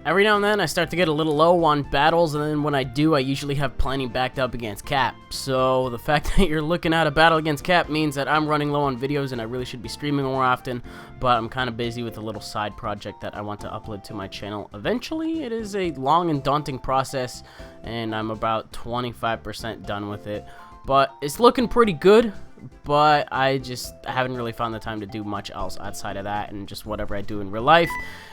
Every now and then I start to get a little low on battles, and then when I do, I usually have plenty backed up against Cap. So the fact that you're looking at a battle against Cap means that I'm running low on videos and I really should be streaming more often, but I'm kind of busy with a little side project that I want to upload to my channel eventually. It is a long and daunting process, and I'm about 25% done with it, but it's looking pretty good. But I haven't really found the time to do much else outside of that and just whatever I do in real life.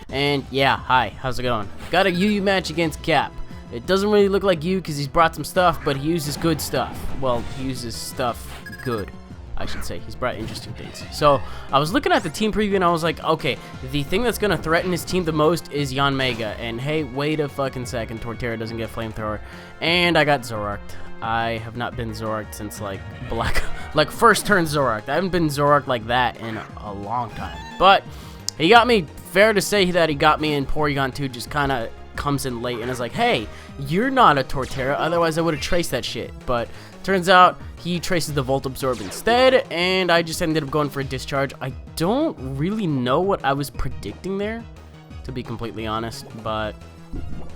And yeah, hi, how's it going? Got a UU match against Cap. It doesn't really look like you because he's brought some stuff, but he uses good stuff. Well, he uses stuff good, I should say. He's brought interesting things. So I was looking at the team preview and I was like, okay, the thing that's going to threaten his team the most is Yanmega. And hey, wait a fucking second, Torterra doesn't get Flamethrower. And I got Zoroarked. I have not been Zoroarked since like first turn Zoroarked. I haven't been Zoroarked like that in a long time. But he got me. Fair to say that he got me in Porygon 2 just kind of comes in late and is like, hey, you're not a Torterra, otherwise I would have traced that shit. But turns out he traces the Volt Absorb instead, and I just ended up going for a Discharge. I don't really know what I was predicting there, to be completely honest, but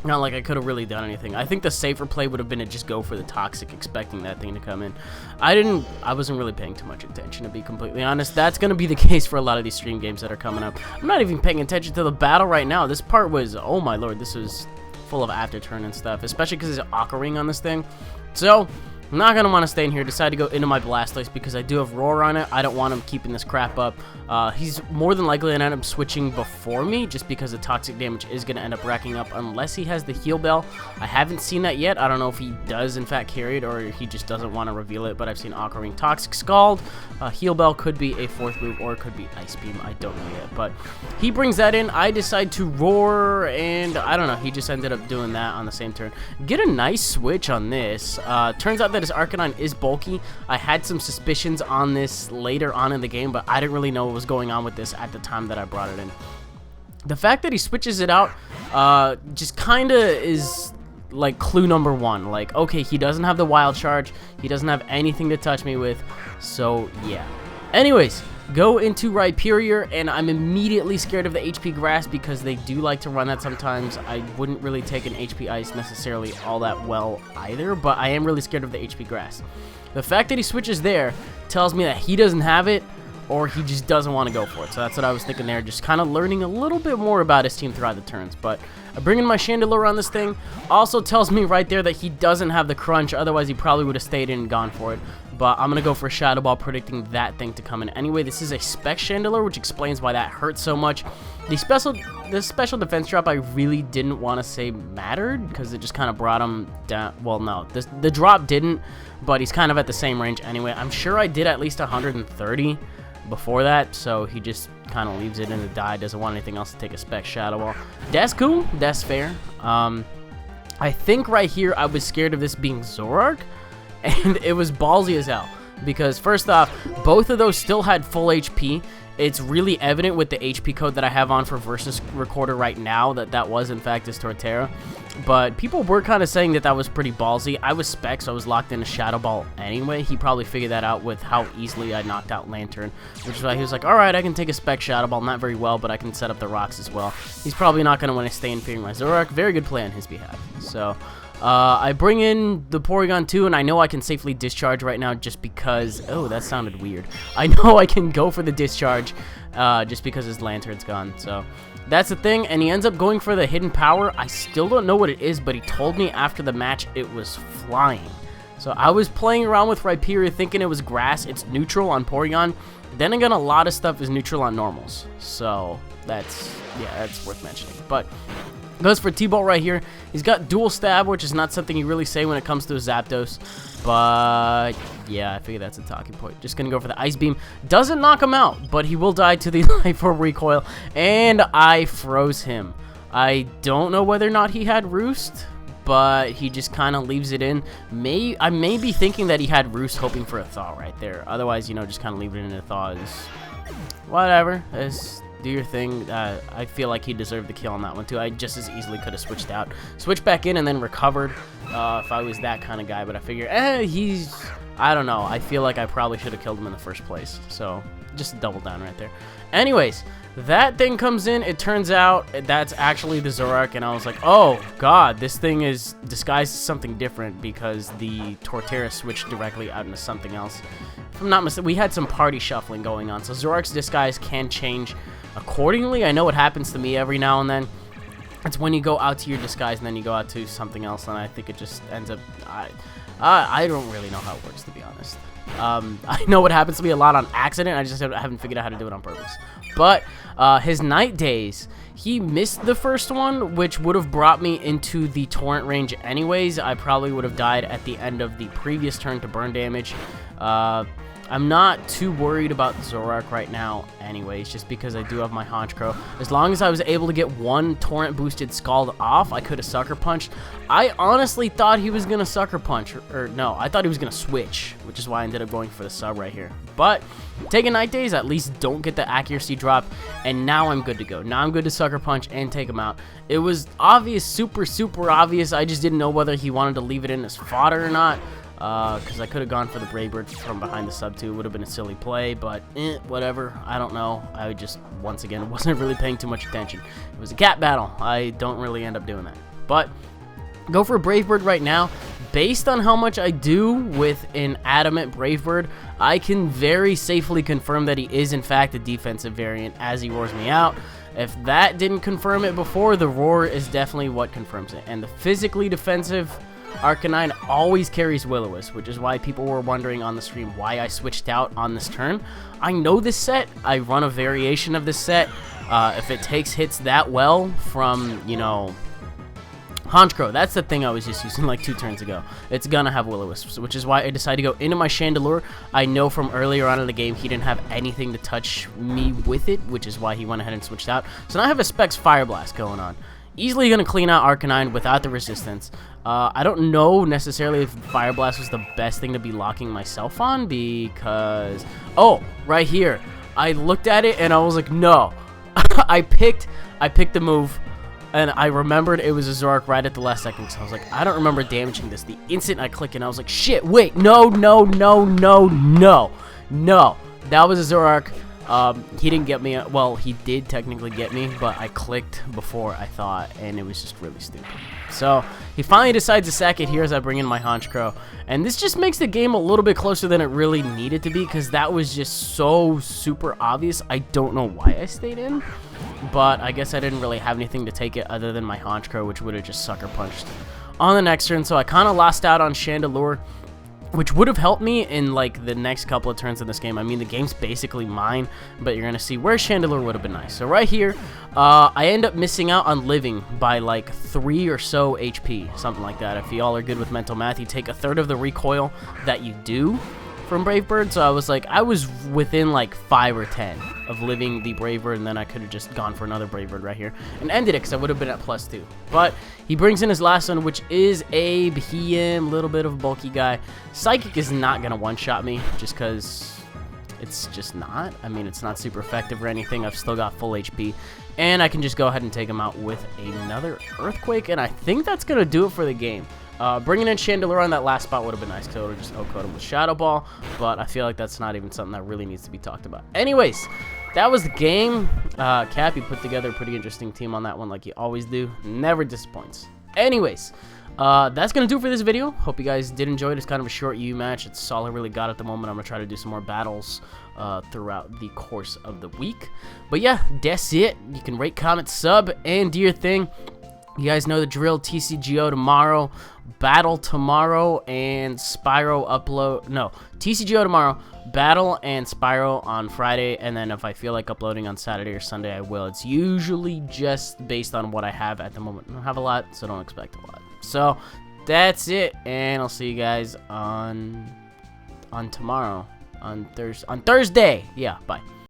not like I could have really done anything. I think the safer play would have been to just go for the Toxic, expecting that thing to come in. I wasn't really paying too much attention, to be completely honest. That's going to be the case for a lot of these stream games that are coming up. I'm not even paying attention to the battle right now. This part was, oh my lord, this was full of after turn and stuff, especially because there's Aqua Ring on this thing. So I'm not going to want to stay in here. Decide to go into my Blastoise because I do have Roar on it. I don't want him keeping this crap up. He's more than likely going to end up switching before me just because the toxic damage is going to end up racking up unless he has the Heal Bell. I haven't seen that yet. I don't know if he does in fact carry it or he just doesn't want to reveal it, but I've seen Aqua Ring, Toxic Scald. Heal Bell could be a fourth move or it could be Ice Beam. I don't know yet, but he brings that in. I decide to Roar, and I don't know. He just ended up doing that on the same turn. Get a nice switch on this. Turns out that his Arcanine is bulky. I had some suspicions on this later on in the game, but I didn't really know what was going on with this at the time that I brought it in. The fact that he switches it out just kind of is like clue number one. Like, okay, he doesn't have the Wild Charge. He doesn't have anything to touch me with. So, yeah. Anyways, go into Rhyperior, and I'm immediately scared of the HP Grass because they do like to run that sometimes. I wouldn't really take an HP Ice necessarily all that well either, but I am really scared of the HP Grass. The fact that he switches there tells me that he doesn't have it or he just doesn't want to go for it. So that's what I was thinking there, just kind of learning a little bit more about his team throughout the turns. But bringing my Chandelure on this thing also tells me right there that he doesn't have the Crunch, otherwise he probably would have stayed in and gone for it. But I'm going to go for a Shadow Ball, predicting that thing to come in. Anyway, this is a Spec Chandelure, which explains why that hurts so much. The special defense drop I really didn't want to say mattered, because it just kind of brought him down. Well, no, the drop didn't, but he's kind of at the same range anyway. I'm sure I did at least 130 before that, so he just kind of leaves it in the die, doesn't want anything else to take a Spec Shadow Ball. That's cool, that's fair. I think right here I was scared of this being Zoroark, and it was ballsy as hell, because first off, both of those still had full HP. It's really evident with the HP code that I have on for Versus Recorder right now that that was in fact his Torterra. But people were kind of saying that that was pretty ballsy. I was Spec, so I was locked in a Shadow Ball anyway. He probably figured that out with how easily I knocked out Lantern, which is why he was like, alright, I can take a Spec Shadow Ball, not very well, but I can set up the rocks as well. He's probably not going to want to stay in fearing my Zoroark. Very good play on his behalf. So I bring in the Porygon 2, and I know I can safely Discharge right now just because... Oh, that sounded weird. I know I can go for the Discharge just because his Lantern's gone, so that's the thing. And he ends up going for the Hidden Power. I still don't know what it is, but he told me after the match it was Flying. So I was playing around with Rhyperior thinking it was Grass. It's neutral on Porygon. Then again, a lot of stuff is neutral on normals, so that's worth mentioning. But goes for T-Bolt right here. He's got Dual Stab, which is not something you really say when it comes to a Zapdos. But yeah, I figure that's a talking point. Just going to go for the Ice Beam. Doesn't knock him out, but he will die to the Life Orb Recoil. And I froze him. I don't know whether or not he had Roost, but he just kind of leaves it in. I may be thinking that he had Roost hoping for a Thaw right there. Otherwise, you know, just kind of leave it in a Thaw is whatever. Do your thing. I feel like he deserved the kill on that one too. I just as easily could have switched out, switched back in, and then recovered if I was that kind of guy. But I figure, I don't know. I feel like I probably should have killed him in the first place. So just double down right there. Anyways, That thing comes in, it turns out that's actually the Zoroark, and I was like, oh god, this thing is disguised as something different because the Torterra switched directly out into something else. If I'm not mistaken, we had some party shuffling going on, so Zoroark's disguise can change accordingly. I know it happens to me every now and then. It's when you go out to your disguise and then you go out to something else, and I think it just ends up... I don't really know how it works, to be honest. I know it happens to me a lot on accident. I just haven't figured out how to do it on purpose. But his Night Days, he missed the first one, which would have brought me into the torrent range anyways. I probably would have died at the end of the previous turn to burn damage. I'm not too worried about Zoroark right now anyways, just because I do have my Honchkrow. As long as I was able to get one torrent boosted Scald off, I could have Sucker Punched. I honestly thought he was going to Sucker Punch, or no, I thought he was going to switch, which is why I ended up going for the sub right here. But taking Night Days, at least don't get the accuracy drop, and now I'm good to go. Now I'm good to Sucker Punch and take him out. It was obvious, super obvious. I just didn't know whether he wanted to leave it in as fodder or not. Because I could have gone for the Brave Bird from behind the sub 2. It would have been a silly play, but whatever. I don't know. I just, once again, wasn't really paying too much attention. It was a cat battle. I don't really end up doing that. But go for a Brave Bird right now. Based on how much I do with an Adamant Brave Bird, I can very safely confirm that he is, in fact, a defensive variant as he roars me out. If that didn't confirm it before, the roar is definitely what confirms it. And the physically defensive Arcanine always carries Will-O-Wisp, which is why people were wondering on the stream why I switched out on this turn. I know this set. I run a variation of this set. If it takes hits that well from, you know, Honchkrow, that's the thing I was just using like 2 turns ago. It's gonna have Will-O-Wisp, which is why I decided to go into my Chandelure. I know from earlier on in the game he didn't have anything to touch me with it, which is why he went ahead and switched out. So now I have a Specs Fire Blast going on. Easily going to clean out Arcanine without the resistance. I don't know necessarily if Fire Blast was the best thing to be locking myself on because... Oh, right here. I looked at it and I was like, no. I picked the move and I remembered it was a Zoroark right at the last second. So I was like, I don't remember damaging this. The instant I clicked and I was like, shit, wait, no. That was a Zoroark. He didn't get me, well, he did technically get me, but I clicked before I thought, and it was just really stupid. So, he finally decides to sack it here as I bring in my Honchkrow, and this just makes the game a little bit closer than it really needed to be, because that was just so super obvious. I don't know why I stayed in, but I guess I didn't really have anything to take it other than my Honchkrow, which would have just Sucker Punched on the next turn, so I kind of lost out on Chandelure, which would have helped me in like the next couple of turns in this game. I mean, the game's basically mine, but you're gonna see where Chandelure would have been nice. So right here, I end up missing out on living by like 3 or so HP, something like that. If y'all are good with mental math, you take a third of the recoil that you do from Brave Bird. So I was like, I was within like 5 or 10 of living the Brave Bird, and then I could have just gone for another Brave Bird right here and ended it because I would have been at +2. But he brings in his last one, which is a BM, little bit of a bulky guy. Psychic is not going to one-shot me just because it's just not. I mean, it's not super effective or anything. I've still got full HP, and I can just go ahead and take him out with another Earthquake, and I think that's going to do it for the game. Bringing in Chandelure on that last spot would have been nice because I would have just OHKO'd him with Shadow Ball, but I feel like that's not even something that really needs to be talked about. Anyways, that was the game. Cap, you put together a pretty interesting team on that one like you always do. Never disappoints. Anyways, that's going to do it for this video. Hope you guys did enjoy it. It's kind of a short U match. It's all I really got at the moment. I'm going to try to do some more battles throughout the course of the week. But yeah, that's it. You can rate, comment, sub, and do your thing. You guys know the drill. TCGO tomorrow, battle tomorrow, and Spyro upload. No, TCGO tomorrow, battle and Spyro on Friday, and then if I feel like uploading on Saturday or Sunday, I will. It's usually just based on what I have at the moment. I don't have a lot, so don't expect a lot. So that's it, and I'll see you guys on tomorrow, on Thursday. Yeah, bye.